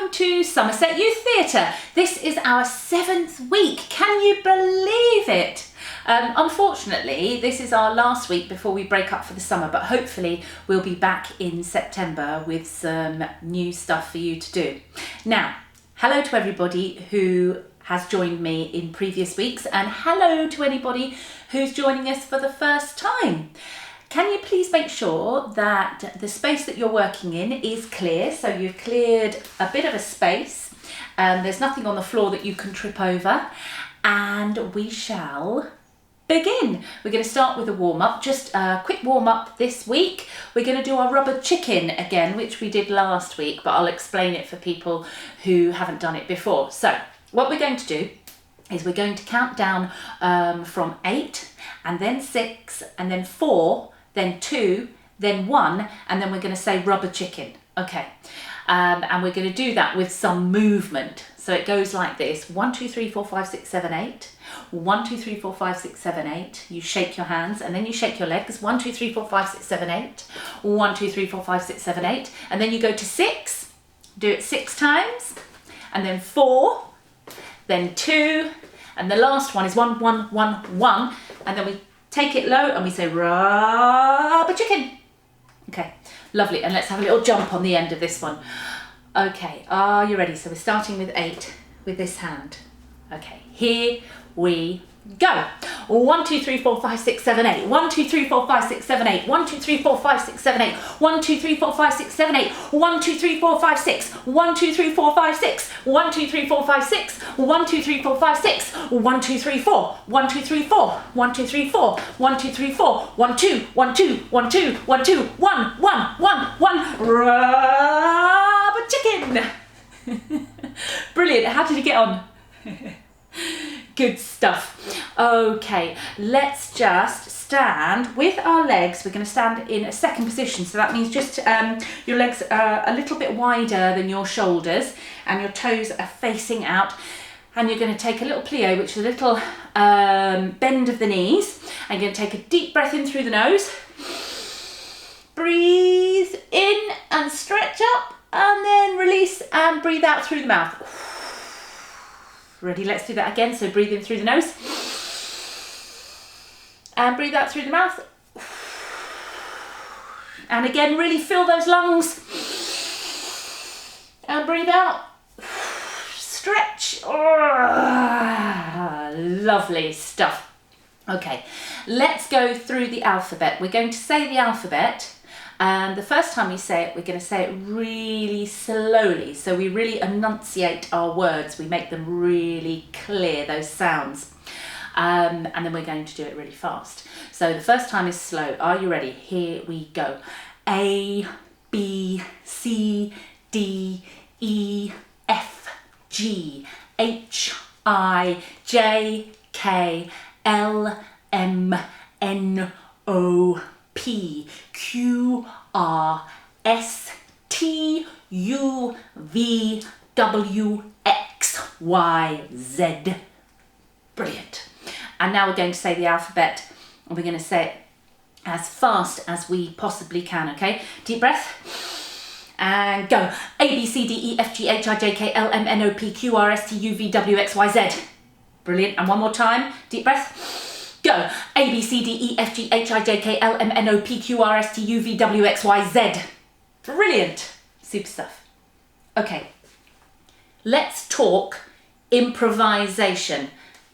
welcome to Somerset Youth Theatre. This is our 7th week. Can you believe it? Unfortunately, this is our last week before we break up for the summer, but hopefully we'll be back in September with some new stuff for you to do. Now, hello to everybody who has joined me in previous weeks, and hello to anybody who's joining us for the first time. Can you please make sure that the space that you're working in is clear? So you've cleared a bit of a space, there's nothing on the floor that you can trip over, and we shall begin. We're going to start with a warm-up, just a quick warm-up this week. We're going to do our rubber chicken again, which we did last week, but I'll explain it for people who haven't done it before. So what we're going to do is we're going to count down from 8, and then 6, and then 4, then 2, then 1, and then we're going to say rubber chicken. Okay, and we're going to do that with some movement. So it goes like this: 1, 2, 3, 4, 5, 6, 7, 8. 1, 2, 3, 4, 5, 6, 7, 8. You shake your hands and then you shake your legs. 1, 2, 3, 4, 5, 6, 7, 8. 1, 2, 3, 4, 5, 6, 7, 8. And then you go to 6. Do it 6 times. And then 4. Then 2. And the last one is 1, 1, 1, 1. And then we take it low and we say rubber chicken. Okay, lovely. And let's have a little jump on the end of this one. Okay, are you ready? So we're starting with 8 with this hand. Okay, here we go. 1, 2, 3, 4, 5, 6, 7, 8. 1, 2, 3, 4, 5, 6, 7, 8. 1, 2, 3, 4, 5, 6, 7, 8. 1, 2, 3, 4, 5, 6, 7, 8. 1, 2, 3, 4, 5, 6. 1, 2, 3, 4, 5, 6. 1, 2, 3, 4, 5, 6. 1, 2, 3, 4, 5, 6. 1, 2, 3, 4. 1, 2, 3, 4. 1, 2, 3, 4. 1, 2, 3, 4. 1, 2, 1, 2, 1, 2, 1, 2, 1, 1, 1, 1. Rubber chicken. Brilliant. How did you get on? Good stuff. Okay, let's just stand with our legs. We're going to stand in a second position. So that means just your legs are a little bit wider than your shoulders and your toes are facing out. And you're going to take a little plie, which is a little bend of the knees. And you're going to take a deep breath in through the nose. Breathe in and stretch up, and then release and breathe out through the mouth. Ready? Let's do that again. So breathe in through the nose and breathe out through the mouth. And again, really fill those lungs and breathe out. Stretch. Oh, lovely stuff. Okay, let's go through the alphabet. We're going to say the alphabet. And the first time we say it, we're going to say it really slowly. So we really enunciate our words. We make them really clear, those sounds. And then we're going to do it really fast. So the first time is slow. Are you ready? Here we go. A, B, C, D, E, F, G, H, I, J, K, L, M, N, O, P, Q, R, S, T, U, V, W, X, Y, Z. Brilliant. And now we're going to say the alphabet, and we're going to say it as fast as we possibly can, okay? Deep breath. And go. A, B, C, D, E, F, G, H, I, J, K, L, M, N, O, P, Q, R, S, T, U, V, W, X, Y, Z. Brilliant. And one more time. Deep breath. Go. A, B, C, D, E, F, G, H, I, J, K, L, M, N, O, P, Q, R, S, T, U, V, W, X, Y, Z. Brilliant. Super stuff. Okay. Let's talk improvisation.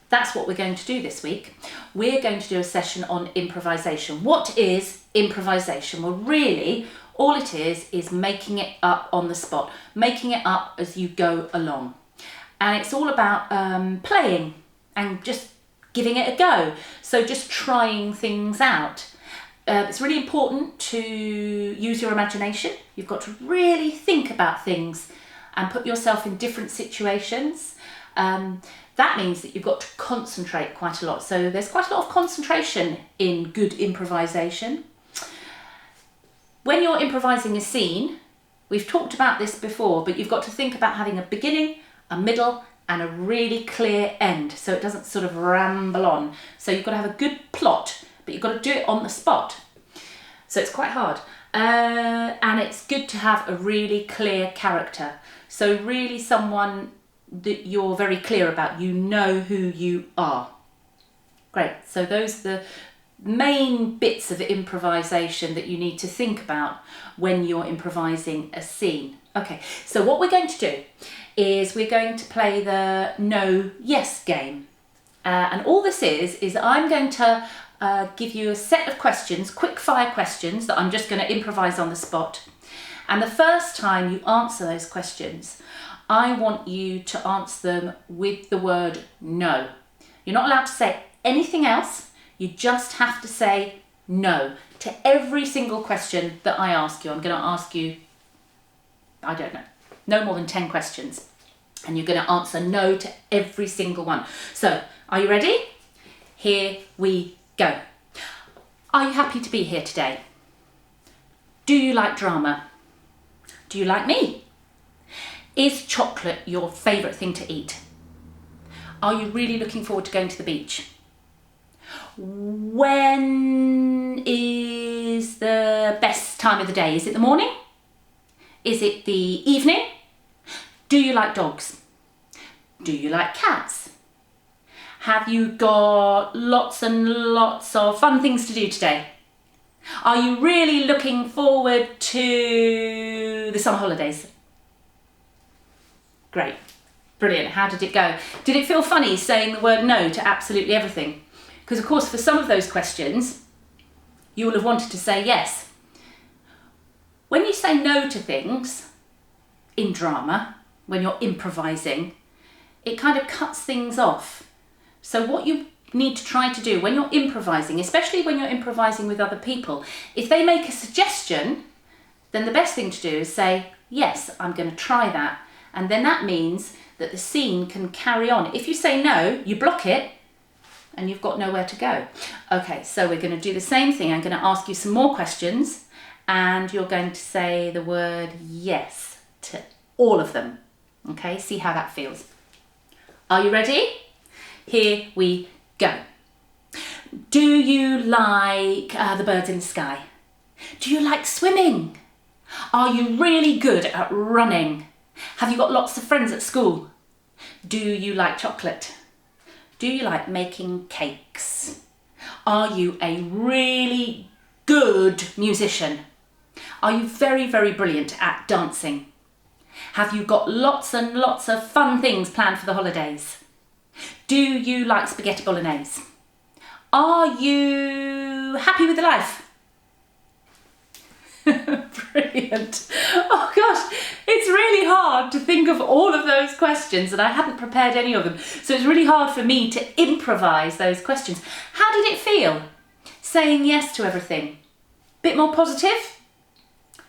That's what we're going to do this week. We're going to do a session on improvisation. What is improvisation? Well, really, all it is making it up on the spot, making it up as you go along. And it's all about playing and just giving it a go. So just trying things out. It's really important to use your imagination. You've got to really think about things and put yourself in different situations. That means that you've got to concentrate quite a lot. So there's quite a lot of concentration in good improvisation. When you're improvising a scene, we've talked about this before, but you've got to think about having a beginning, a middle, and a really clear end, so it doesn't sort of ramble on. So you've got to have a good plot, but you've got to do it on the spot. So it's quite hard. And it's good to have a really clear character. So really someone that you're very clear about, you know who you are. Great, so those are the main bits of improvisation that you need to think about when you're improvising a scene. Okay, so what we're going to do is we're going to play the no-yes game. And all this is I'm going to give you a set of questions, quick fire questions that I'm just going to improvise on the spot. And the first time you answer those questions, I want you to answer them with the word no. You're not allowed to say anything else. You just have to say no to every single question that I ask you. I'm going to ask you, I don't know, no more than 10 questions. And you're going to answer no to every single one. So, are you ready? Here we go. Are you happy to be here today? Do you like drama? Do you like me? Is chocolate your favourite thing to eat? Are you really looking forward to going to the beach? When is the best time of the day? Is it the morning? Is it the evening? Do you like dogs? Do you like cats? Have you got lots and lots of fun things to do today? Are you really looking forward to the summer holidays? Great, brilliant. How did it go? Did it feel funny saying the word no to absolutely everything? Because of course for some of those questions, you will have wanted to say yes. When you say no to things in drama, when you're improvising, it kind of cuts things off. So what you need to try to do when you're improvising, especially when you're improvising with other people, if they make a suggestion, then the best thing to do is say, yes, I'm going to try that. And then that means that the scene can carry on. If you say no, you block it and you've got nowhere to go. Okay, so we're going to do the same thing. I'm going to ask you some more questions and you're going to say the word yes to all of them. Okay, see how that feels. Are you ready? Here we go. Do you like the birds in the sky? Do you like swimming? Are you really good at running? Have you got lots of friends at school? Do you like chocolate? Do you like making cakes? Are you a really good musician? Are you very, very brilliant at dancing? Have you got lots and lots of fun things planned for the holidays? Do you like spaghetti bolognese? Are you happy with your life? Brilliant. Oh gosh, it's really hard to think of all of those questions and I hadn't prepared any of them. So it's really hard for me to improvise those questions. How did it feel saying yes to everything? Bit more positive?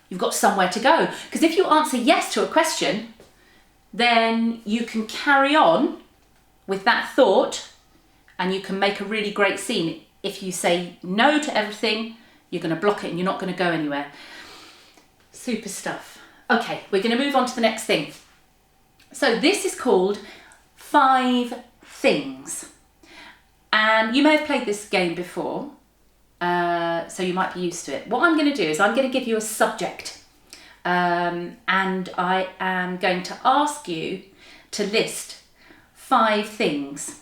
You've got somewhere to go. Because if you answer yes to a question, then you can carry on with that thought and you can make a really great scene. If you say no to everything, you're going to block it and you're not going to go anywhere. Super stuff. Okay, we're going to move on to the next thing. So this is called 5 Things. And you may have played this game before, so you might be used to it. What I'm going to do is I'm going to give you a subject. And I am going to ask you to list 5 things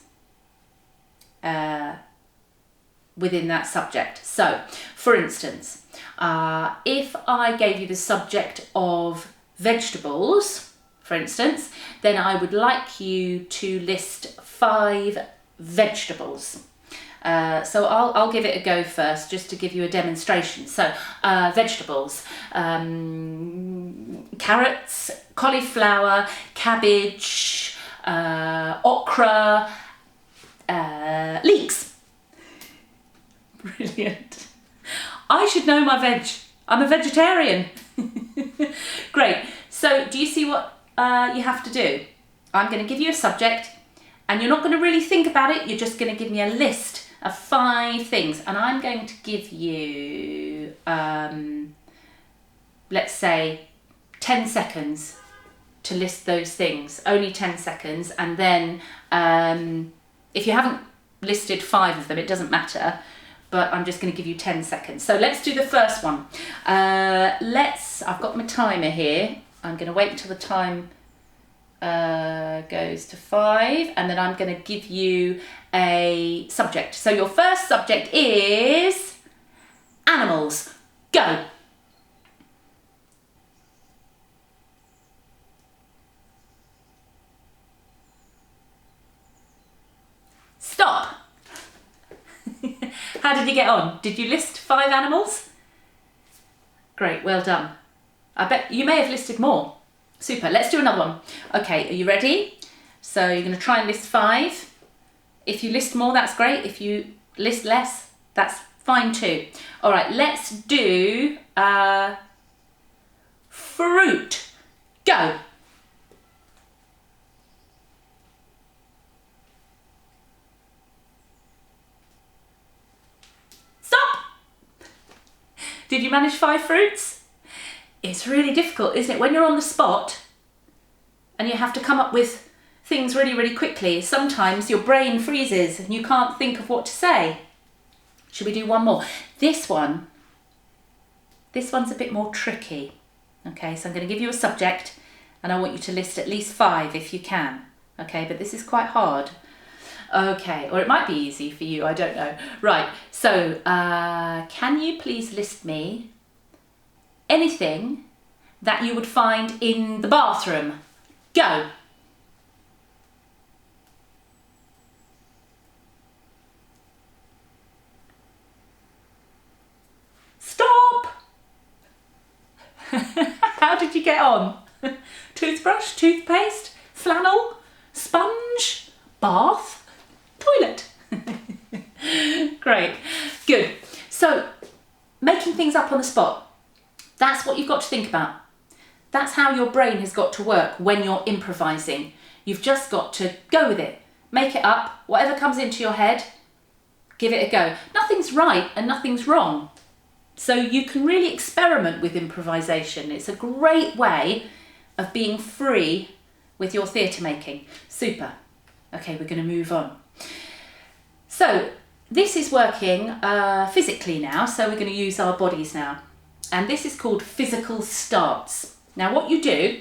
within that subject. So, for instance, if I gave you the subject of vegetables, for instance, then I would like you to list 5 vegetables. So I'll give it a go first, just to give you a demonstration. So, vegetables, carrots, cauliflower, cabbage, okra, leeks. Brilliant. I should know my veg. I'm a vegetarian. Great. So do you see what you have to do? I'm going to give you a subject and you're not going to really think about it. You're just going to give me a list of 5 things. And I'm going to give you, let's say, 10 seconds to list those things. Only 10 seconds. And then if you haven't listed 5 of them, it doesn't matter. but I'm just going to give you 10 seconds. So let's do the first one. I've got my timer here. I'm going to wait until the time goes to 5, and then I'm going to give you a subject. So your first subject is animals. Go. Stop. How did you get on? Did you list 5 animals? Great, well done. I bet you may have listed more. Super, let's do another one. Okay, are you ready? So you're going to try and list 5. If you list more, that's great. If you list less, that's fine too. All right, let's do fruit. Go. Stop. Did you manage 5 fruits? It's really difficult, isn't it? When you're on the spot and you have to come up with things really, really quickly, sometimes your brain freezes and you can't think of what to say. Should we do one more? This one's a bit more tricky. Okay, so I'm going to give you a subject and I want you to list at least 5 if you can. Okay, but this is quite hard. Okay, or it might be easy for you, I don't know. Right, so can you please list me anything that you would find in the bathroom? Go. Stop. How did you get on? Toothbrush, toothpaste, flannel, sponge, bath, toilet. Great, good. So making things up on the spot, that's what you've got to think about. That's how your brain has got to work when you're improvising. You've just got to go with it. Make it up. Whatever comes into your head, give it a go. Nothing's right and nothing's wrong. So you can really experiment with improvisation. It's a great way of being free with your theatre making. Super. Okay, we're going to move on. So this is working physically now, so we're going to use our bodies now. And this is called physical starts. Now what you do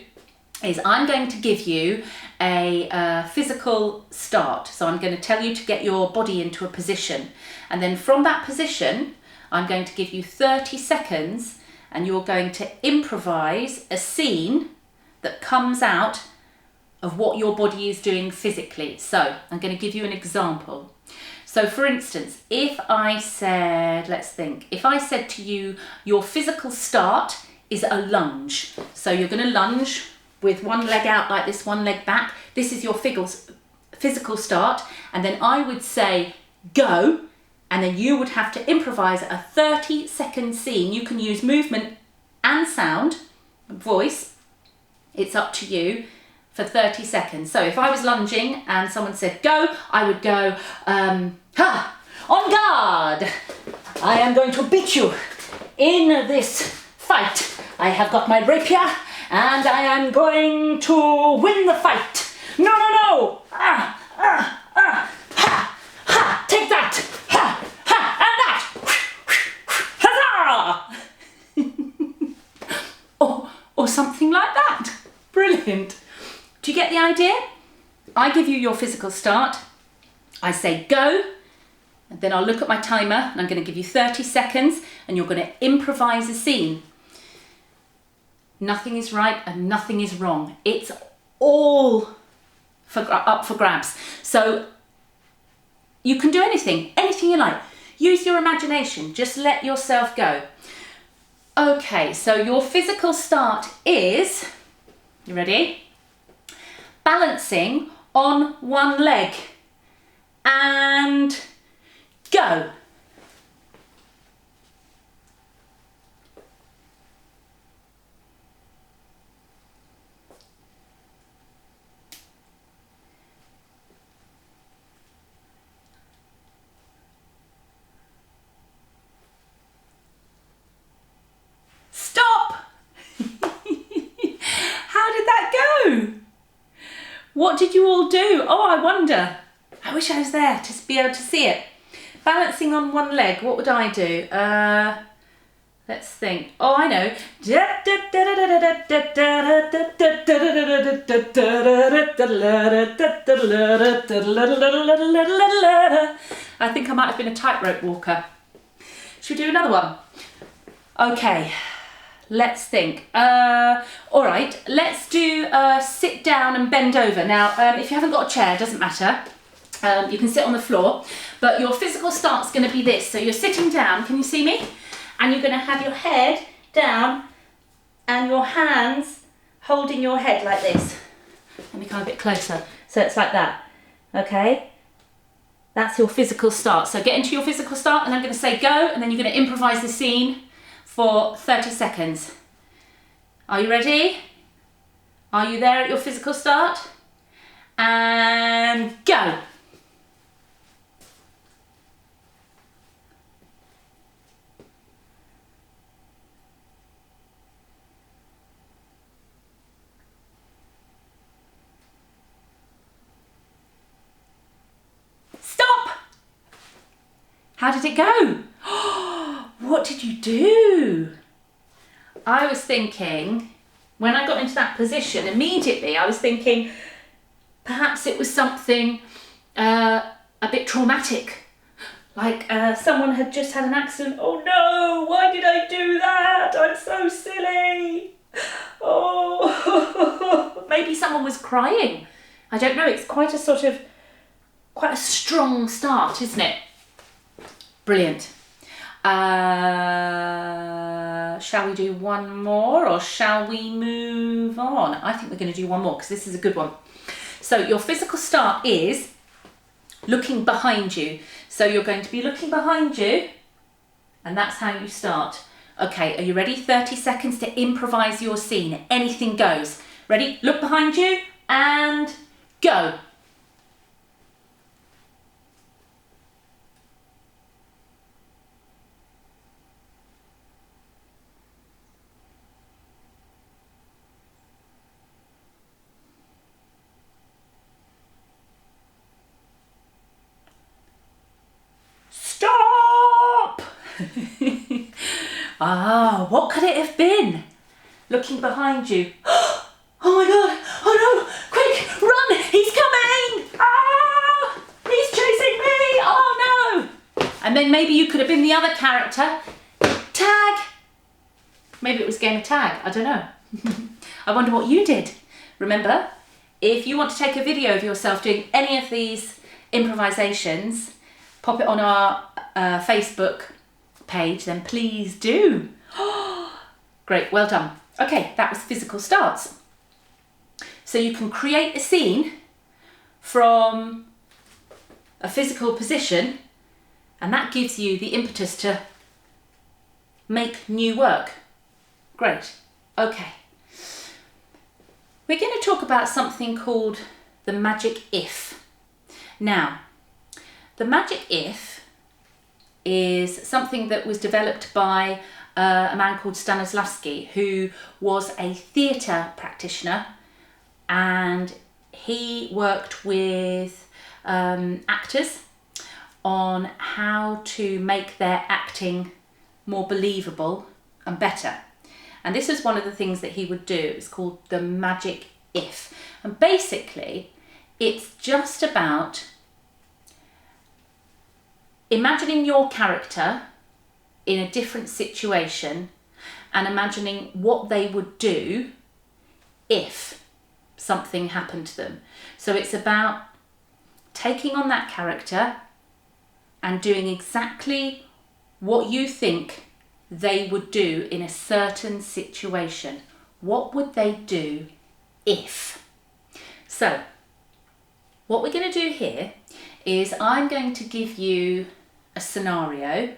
is I'm going to give you a physical start. So I'm going to tell you to get your body into a position. And then from that position, I'm going to give you 30 seconds and you're going to improvise a scene that comes out of what your body is doing physically. So I'm going to give you an example. So for instance, if I said, let's think, if I said to you, your physical start is a lunge. So you're going to lunge with one leg out like this, one leg back. This is your physical start. And then I would say, go. And then you would have to improvise a 30-second scene. You can use movement and sound, voice. It's up to you for 30 seconds. So if I was lunging and someone said go, I would go, on guard. I am going to beat you in this fight. I have got my rapier and I am going to win the fight. No, no, no. Take that. Or something like that. Brilliant. Do you get the idea? I give you your physical start. I say go, and then I'll look at my timer and I'm going to give you 30 seconds and you're going to improvise a scene. Nothing is right and nothing is wrong. It's all up for grabs. So you can do anything you like. Use your imagination. Just let yourself go. Okay, so your physical start is, you ready? Balancing on one leg and go. Stop! How did that go? What did you all do? Oh, I wonder. I wish I was there to be able to see it. Balancing on one leg, what would I do? Let's think. Oh, I know. I think I might have been a tightrope walker. Should we do another one? Okay, let's think. All right, let's do sit down and bend over. Now, if you haven't got a chair, it doesn't matter. You can sit on the floor, but your physical start's going to be this. So you're sitting down, can you see me? And you're going to have your head down and your hands holding your head like this. Let me come a bit closer. So it's like that, okay? That's your physical start. So get into your physical start and I'm going to say go, and then you're going to improvise the scene for 30 seconds. Are you ready? Are you there at your physical start? And go. How did it go? What did you do? I was thinking, when I got into that position, immediately I was thinking perhaps it was something a bit traumatic. Like someone had just had an accident. Oh no, why did I do that? I'm so silly. Oh, maybe someone was crying. I don't know, it's quite a strong start, isn't it? Brilliant. Shall we do one more or shall we move on? I think we're going to do one more because this is a good one. So your physical start is looking behind you. So you're going to be looking behind you and that's how you start. Okay, are you ready? 30 seconds to improvise your scene. Anything goes. Ready? Look behind you and go. Stop! What could it have been? Looking behind you. Oh my God, oh no, quick, run, he's coming! He's chasing me, oh no! And then maybe you could have been the other character. Tag! Maybe it was a game of tag, I don't know. I wonder what you did. Remember, if you want to take a video of yourself doing any of these improvisations, pop it on our Facebook page, then please do. Great, well done. Okay, that was physical starts. So you can create a scene from a physical position, and that gives you the impetus to make new work. Great, okay. We're going to talk about something called the magic if. Now, the magic if is something that was developed by a man called Stanislavski, who was a theatre practitioner, and he worked with actors on how to make their acting more believable and better. And this is one of the things that he would do. It's called the magic if. And basically, it's just about imagining your character in a different situation and imagining what they would do if something happened to them. So it's about taking on that character and doing exactly what you think they would do in a certain situation. What would they do if? So what we're going to do here is I'm going to give you a scenario,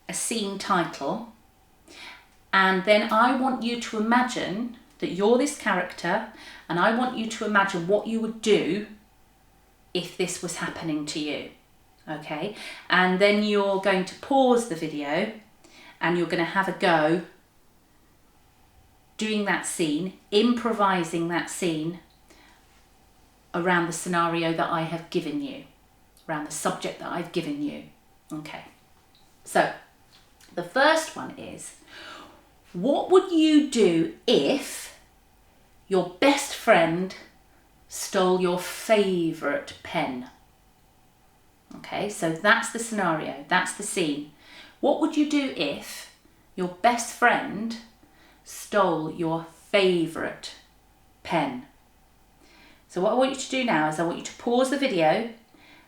a scene title, and then I want you to imagine that you're this character, and I want you to imagine what you would do if this was happening to you. Okay, and then you're going to pause the video and you're going to have a go doing that scene, improvising that scene around the scenario that I have given you. around the subject that I've given you. Okay, so the first one is, what would you do if your best friend stole your favourite pen? Okay, so that's the scenario, that's the scene. What would you do if your best friend stole your favourite pen? So what I want you to do now is I want you to pause the video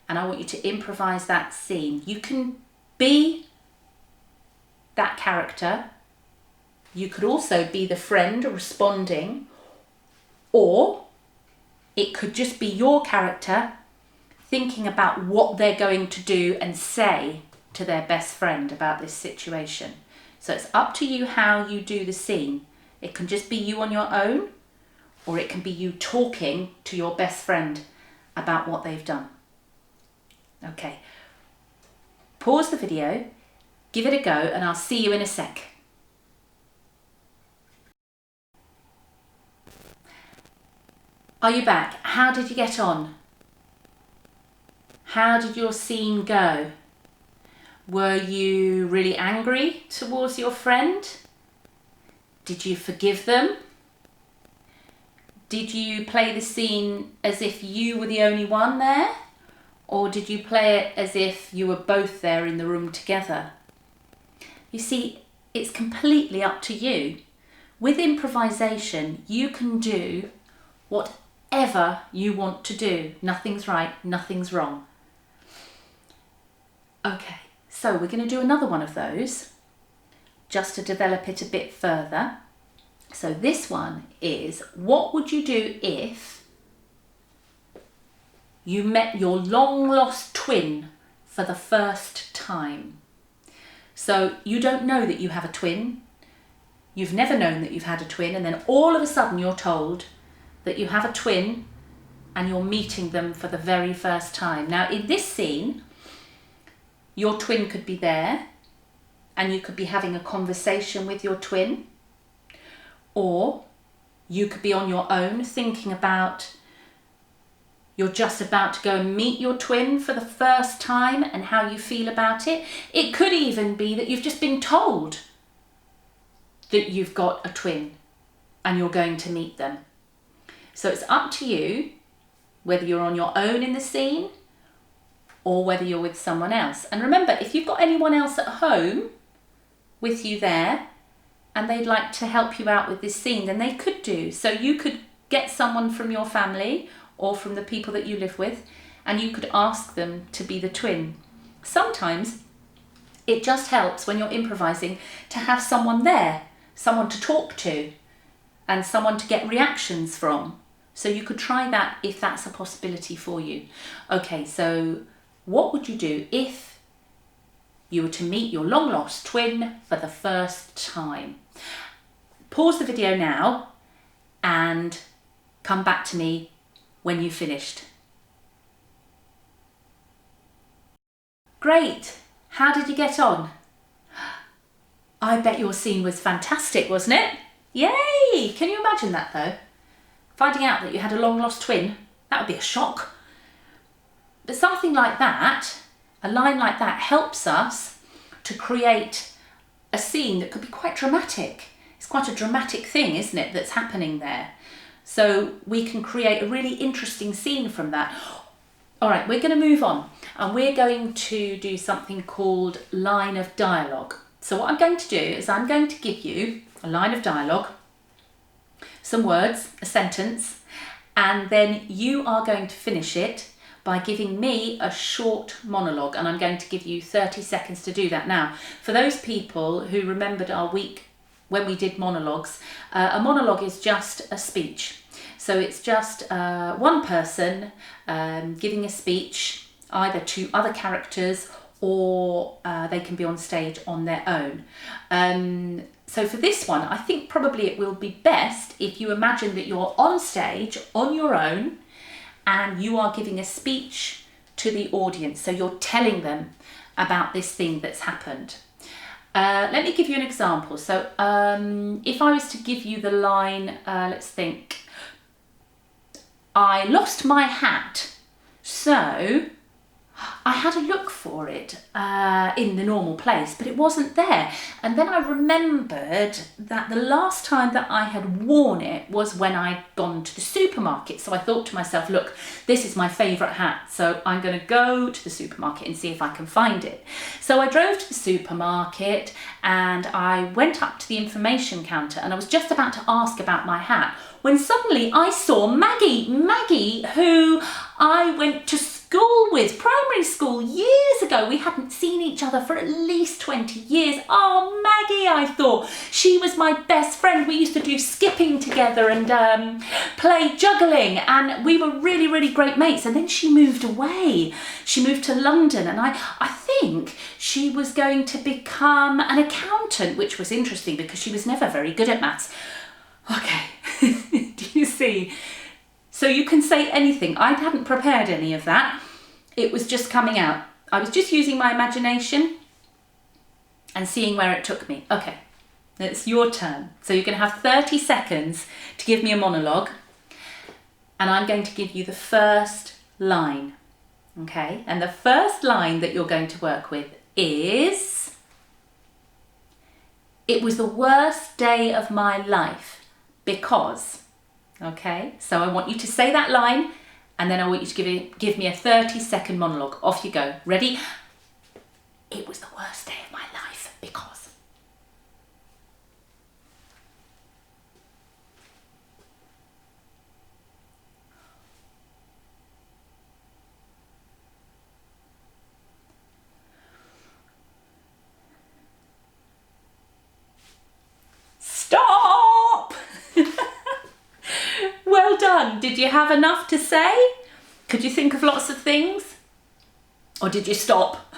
and I want you to improvise that scene. You can be that character. You could also be the friend responding, or it could just be your character thinking about what they're going to do and say to their best friend about this situation. So it's up to you how you do the scene. It can just be you on your own, or it can be you talking to your best friend about what they've done. Okay, pause the video, give it a go, and I'll see you in a sec. Are you back? How did you get on? How did your scene go? Were you really angry towards your friend? Did you forgive them? Did you play the scene as if you were the only one there? Or did you play it as if you were both there in the room together? You see, it's completely up to you. With improvisation, you can do whatever you want to do. Nothing's right, nothing's wrong. Okay, so we're going to do another one of those just to develop it a bit further. So this one is, what would you do if you met your long lost twin for the first time? So you don't know that you have a twin. You've never known that you've had a twin, and then all of a sudden you're told that you have a twin and you're meeting them for the very first time. Now in this scene, your twin could be there and you could be having a conversation with your twin, or you could be on your own thinking about you're just about to go and meet your twin for the first time and how you feel about it. It could even be that you've just been told that you've got a twin and you're going to meet them. So it's up to you whether you're on your own in the scene or whether you're with someone else. And remember, if you've got anyone else at home with you there and they'd like to help you out with this scene, then they could do. So you could get someone from your family or from the people that you live with, and you could ask them to be the twin. Sometimes it just helps when you're improvising to have someone there, someone to talk to and someone to get reactions from. So you could try that if that's a possibility for you. Okay, so what would you do if you were to meet your long lost twin for the first time? Pause the video now and come back to me when you've finished. Great, how did you get on? I bet your scene was fantastic, wasn't it? Yay! Can you imagine that though? Finding out that you had a long lost twin, that would be a shock. But something like that, a line like that, helps us to create a scene that could be quite dramatic. It's quite a dramatic thing, isn't it, that's happening there? So we can create a really interesting scene from that. All right, we're going to move on and we're going to do something called line of dialogue. So what I'm going to do is I'm going to give you a line of dialogue, some words, a sentence, and then you are going to finish it by giving me a short monologue, and I'm going to give you 30 seconds to do that. Now, for those people who remembered our week when we did monologues, a monologue is just a speech. So it's just one person giving a speech either to other characters or they can be on stage on their own. So for this one, I think probably it will be best if you imagine that you're on stage on your own and you are giving a speech to the audience. So you're telling them about this thing that's happened. Let me give you an example. So if I was to give you the line, let's think, I lost my hat, so I had a look for it in the normal place, but it wasn't there. And then I remembered that the last time that I had worn it was when I'd gone to the supermarket. So I thought to myself, look, this is my favourite hat, so I'm going to go to the supermarket and see if I can find it. So I drove to the supermarket and I went up to the information counter and I was just about to ask about my hat when suddenly I saw Maggie, who I went to school with, primary school, years ago. We hadn't seen each other for at least 20 years. Oh, Maggie, I thought. She was my best friend. We used to do skipping together and play juggling, and we were really, really great mates. And then she moved away. She moved to London, and I think she was going to become an accountant, which was interesting because she was never very good at maths. Okay, do you see? So you can say anything. I hadn't prepared any of that. It was just coming out. I was just using my imagination and seeing where it took me. Okay, it's your turn. So you're going to have 30 seconds to give me a monologue. And I'm going to give you the first line. Okay, and the first line that you're going to work with is, "It was the worst day of my life because..." Okay, so I want you to say that line and then I want you to give me a 30-second monologue. Off you go. Ready? "It was the worst day of my life because..." Stop! Well done. Did you have enough to say? Could you think of lots of things? Or did you stop?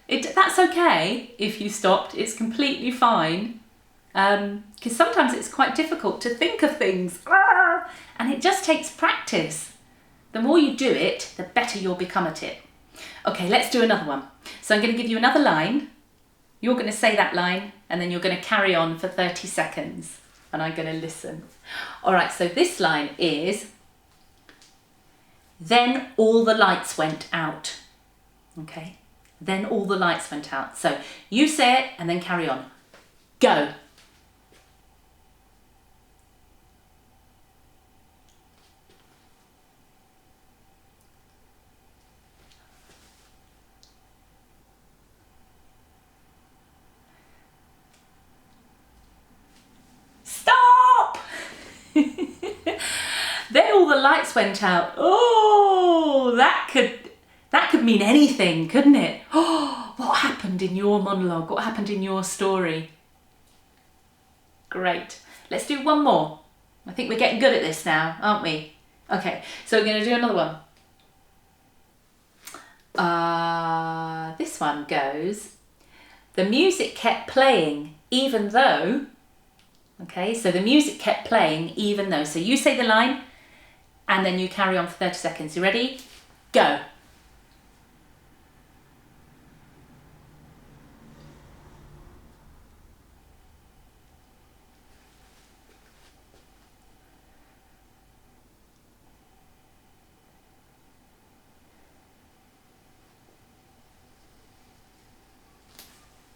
That's okay if you stopped. It's completely fine. Because sometimes it's quite difficult to think of things. And it just takes practice. The more you do it, the better you'll become at it. Okay, let's do another one. So I'm going to give you another line. You're going to say that line and then you're going to carry on for 30 seconds. And I'm going to listen. All right, so this line is, "Then all the lights went out." Okay, then all the lights went out. So you say it and then carry on. Go. Then all the lights went out. Oh, that could mean anything, couldn't it? Oh, what happened in your monologue? What happened in your story? Great. Let's do one more. I think we're getting good at this now, aren't we? Okay, so we're going to do another one. This one goes, "The music kept playing even though..." Okay, so the music kept playing even though. So you say the line and then you carry on for 30 seconds. You ready? Go.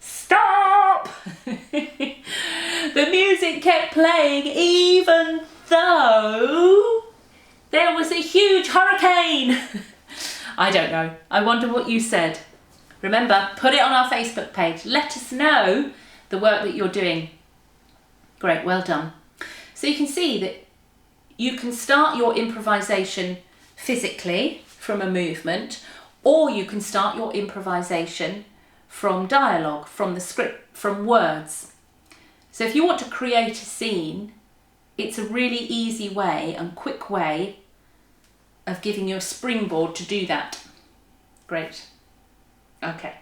Stop! The music kept playing even though there was a huge hurricane. I don't know. I wonder what you said. Remember, put it on our Facebook page. Let us know the work that you're doing. Great, well done. So you can see that you can start your improvisation physically from a movement, or you can start your improvisation from dialogue, from the script, from words. So if you want to create a scene, it's a really easy way and quick way of giving you a springboard to do that. Great. Okay.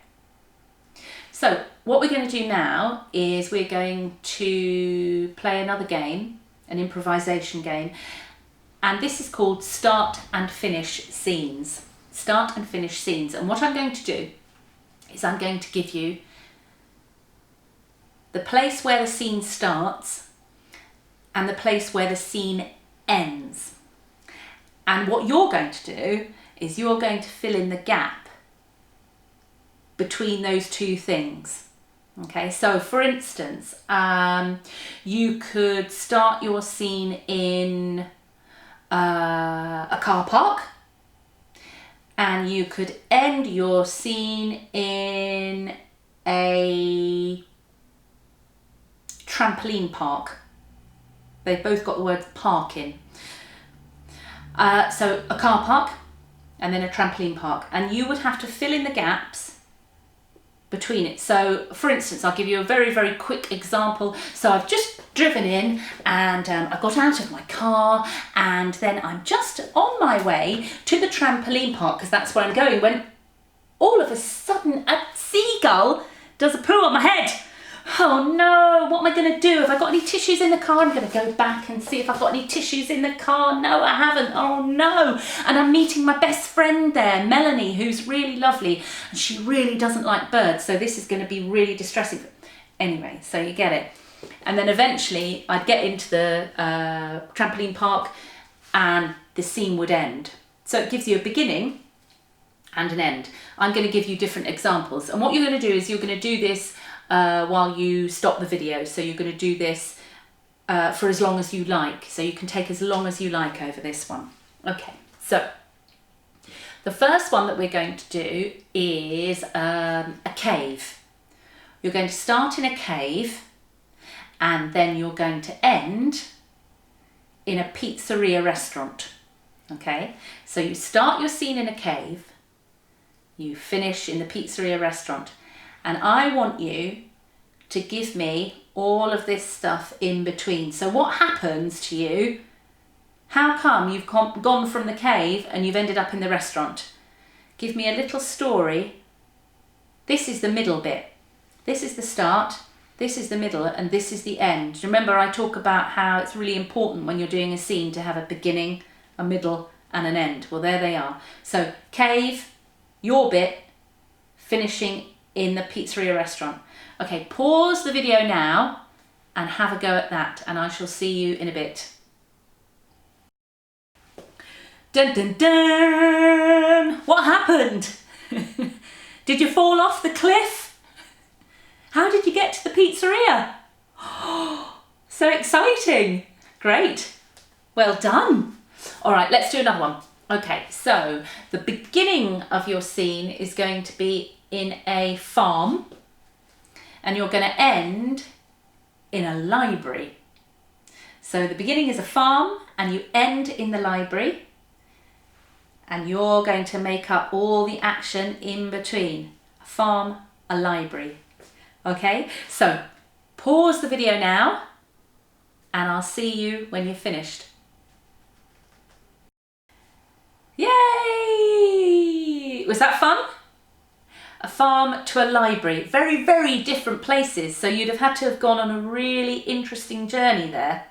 So what we're going to do now is we're going to play another game, an improvisation game, and this is called Start and Finish Scenes. Start and Finish Scenes. And what I'm going to do is I'm going to give you the place where the scene starts and the place where the scene ends. And what you're going to do is you're going to fill in the gap between those two things. Okay, so for instance, you could start your scene in a car park, and you could end your scene in a trampoline park. They've both got the word park in. So a car park and then a trampoline park, and you would have to fill in the gaps between it. So for instance, I'll give you a very, very quick example. So I've just driven in and I got out of my car, and then I'm just on my way to the trampoline park because that's where I'm going, when all of a sudden a seagull does a poo on my head. Oh no, what am I going to do? Have I got any tissues in the car? I'm going to go back and see if I've got any tissues in the car. No, I haven't. Oh no. And I'm meeting my best friend there, Melanie, who's really lovely, and she really doesn't like birds, so this is going to be really distressing. Anyway, so you get it. And then eventually I'd get into the trampoline park and the scene would end. So it gives you a beginning and an end. I'm going to give you different examples, and what you're going to do is you're going to do this while you stop the video. So you're going to do this for as long as you like. So you can take as long as you like over this one. Okay, so the first one that we're going to do is a cave. You're going to start in a cave, and then you're going to end in a pizzeria restaurant. Okay, so you start your scene in a cave, you finish in the pizzeria restaurant, and I want you to give me all of this stuff in between. So what happens to you? How come you've gone from the cave and you've ended up in the restaurant? Give me a little story. This is the middle bit. This is the start, this is the middle, and this is the end. Remember, I talk about how it's really important when you're doing a scene to have a beginning, a middle, and an end. Well, there they are. So cave, your bit, finishing in the pizzeria restaurant. Okay, pause the video now and have a go at that, and I shall see you in a bit. Dun dun dun! What happened? Did you fall off the cliff? How did you get to the pizzeria? So exciting! Great, well done. All right, let's do another one. Okay, so the beginning of your scene is going to be in a farm, and you're going to end in a library. So the beginning is a farm and you end in the library, and you're going to make up all the action in between. A farm, a library. Okay, so pause the video now and I'll see you when you're finished. Yay! Was that fun? A farm to a library. Very, very different places. So you'd have had to have gone on a really interesting journey there.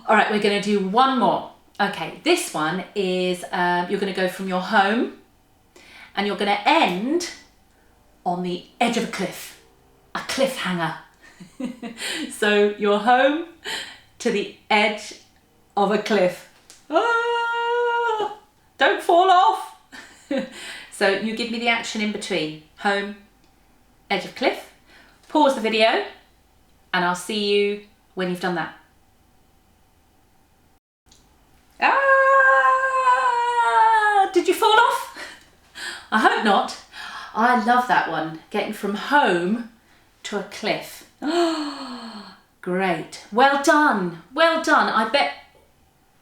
All right, we're going to do one more. Okay, this one is you're going to go from your home and you're going to end on the edge of a cliff. A cliffhanger. So your home to the edge of a cliff. Ah, don't fall off. So you give me the action in between. Home, edge of cliff. Pause the video and I'll see you when you've done that. Ah, did you fall off? I hope not. I love that one. Getting from home to a cliff. Great. Well done. Well done. I bet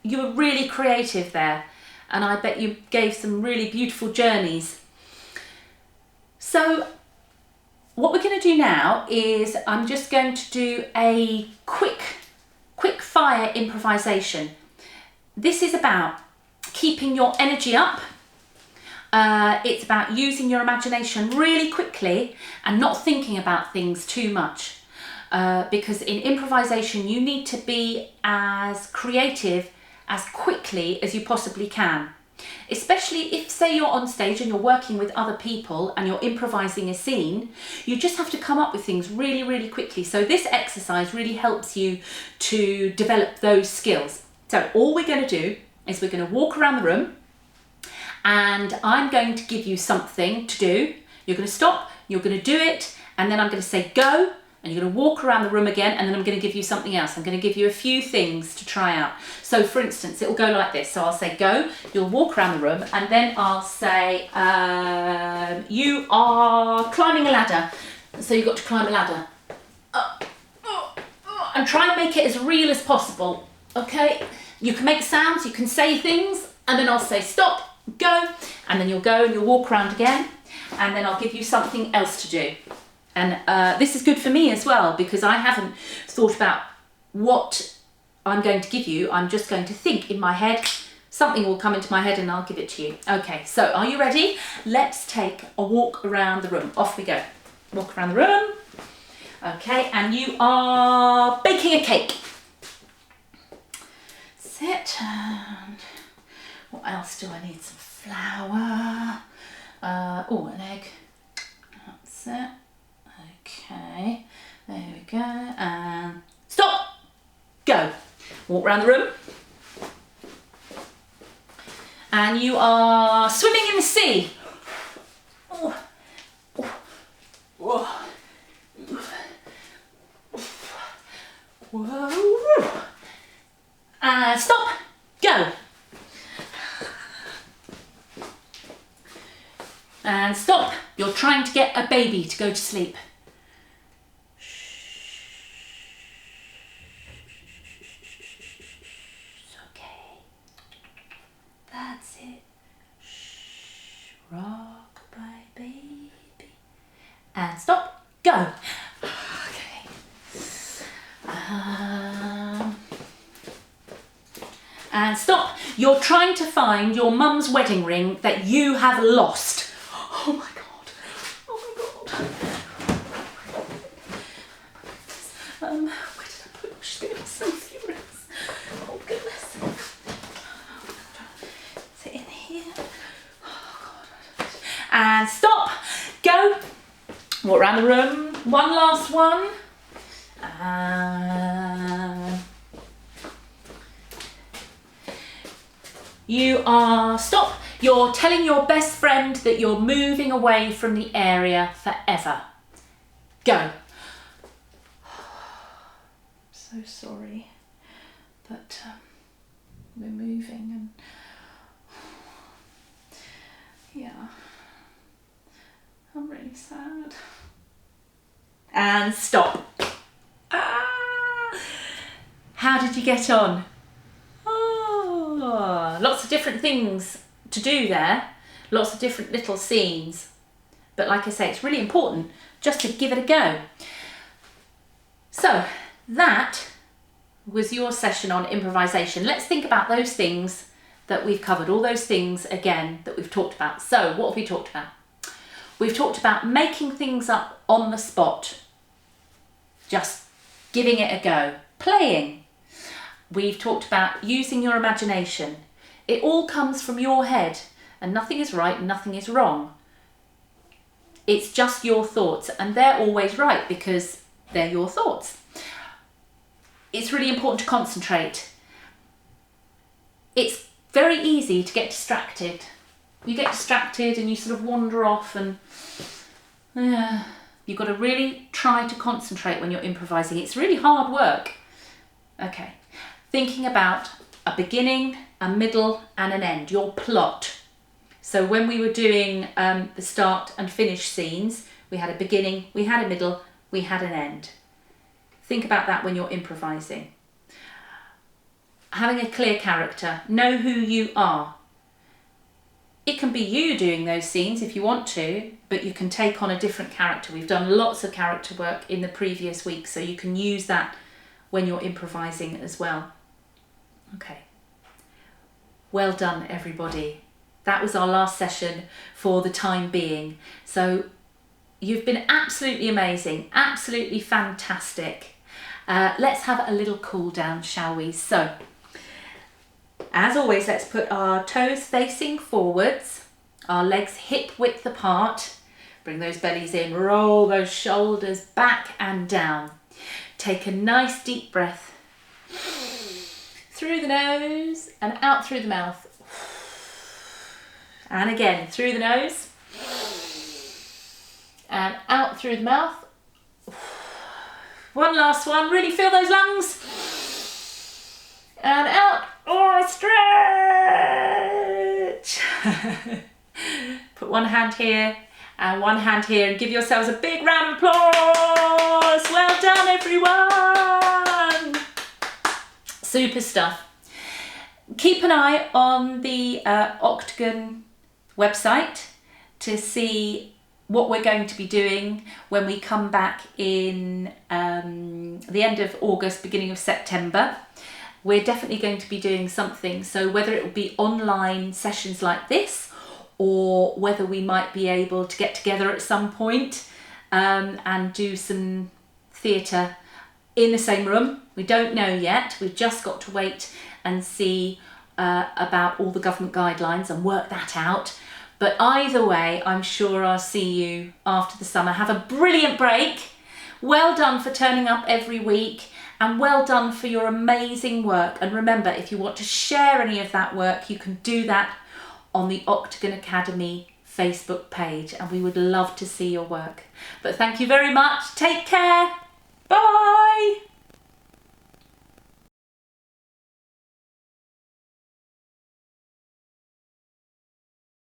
you were really creative there, and I bet you gave some really beautiful journeys. So what we're going to do now is I'm just going to do a quick fire improvisation. This is about keeping your energy up. It's about using your imagination really quickly and not thinking about things too much. Because in improvisation, you need to be as creative as quickly as you possibly can. Especially if, say, you're on stage and you're working with other people and you're improvising a scene, you just have to come up with things really, really quickly. So this exercise really helps you to develop those skills. So all we're going to do is we're going to walk around the room and I'm going to give you something to do. You're going to stop, you're going to do it, and then I'm going to say go, and you're going to walk around the room again, and then I'm going to give you something else. I'm going to give you a few things to try out. So for instance, it will go like this. So I'll say go, you'll walk around the room, and then I'll say you are climbing a ladder. So you've got to climb a ladder. And try and make it as real as possible, okay? You can make sounds, you can say things, and then I'll say stop, go, and then you'll go and you'll walk around again, and then I'll give you something else to do. And this is good for me as well, because I haven't thought about what I'm going to give you. I'm just going to think in my head, something will come into my head and I'll give it to you. Okay, so are you ready? Let's take a walk around the room. Off we go. Walk around the room. Okay, and you are baking a cake. Sit, and what else do I need? Some flour. An egg. That's it. Okay, there we go, and stop, go. Walk around the room. And you are swimming in the sea. Oh. Oh. Whoa. And stop, go. And stop, you're trying to get a baby to go to sleep. Okay, that's it. Shh, rock my baby. And stop, go. Okay. And stop. You're trying to find your mum's wedding ring that you have lost. Oh my God. Oh my God. Where did I put it? She's going to be so furious. Oh goodness. Is it in here? Oh God. And stop. Go. Walk around the room. One last one. You are, stop, you're telling your best friend that you're moving away from the area forever. Go. So sorry, but we're moving and yeah, I'm really sad. And stop. How did you get on? Oh, lots of different things to do there, lots of different little scenes. But like I say, it's really important just to give it a go. So that was your session on improvisation. Let's think about those things that we've covered, all those things again that we've talked about. So what have we talked about? We've talked about making things up on the spot, just giving it a go, playing. We've talked about using your imagination. It all comes from your head, and nothing is right and nothing is wrong. It's just your thoughts, and they're always right because they're your thoughts. It's really important to concentrate. It's very easy to get distracted. You get distracted and you sort of wander off, and you've got to really try to concentrate when you're improvising. It's really hard work. Okay. Thinking about a beginning, a middle and an end, your plot. So when we were doing the start and finish scenes, we had a beginning, we had a middle, we had an end. Think about that when you're improvising. Having a clear character, know who you are. It can be you doing those scenes if you want to, but you can take on a different character. We've done lots of character work in the previous week, so you can use that when you're improvising as well. Okay, well done everybody. That was our last session for the time being. So you've been absolutely amazing, absolutely fantastic. Let's have a little cool down, shall we? So, as always, let's put our toes facing forwards, our legs hip width apart, bring those bellies in, roll those shoulders back and down. Take a nice deep breath through the nose and out through the mouth. And again, through the nose. And out through the mouth. One last one, really feel those lungs. And out, oh, stretch. Put one hand here and one hand here and give yourselves a big round of applause. Well done, everyone. Super stuff. Keep an eye on the Octagon website to see what we're going to be doing when we come back in the end of August, beginning of September. We're definitely going to be doing something, so whether it will be online sessions like this or whether we might be able to get together at some point and do some theatre in the same room. We don't know yet. We've just got to wait and see about all the government guidelines and work that out. But either way, I'm sure I'll see you after the summer. Have a brilliant break. Well done for turning up every week, and well done for your amazing work. And remember, if you want to share any of that work, you can do that on the Octagon Academy Facebook page, and we would love to see your work. But thank you very much. Take care. Bye.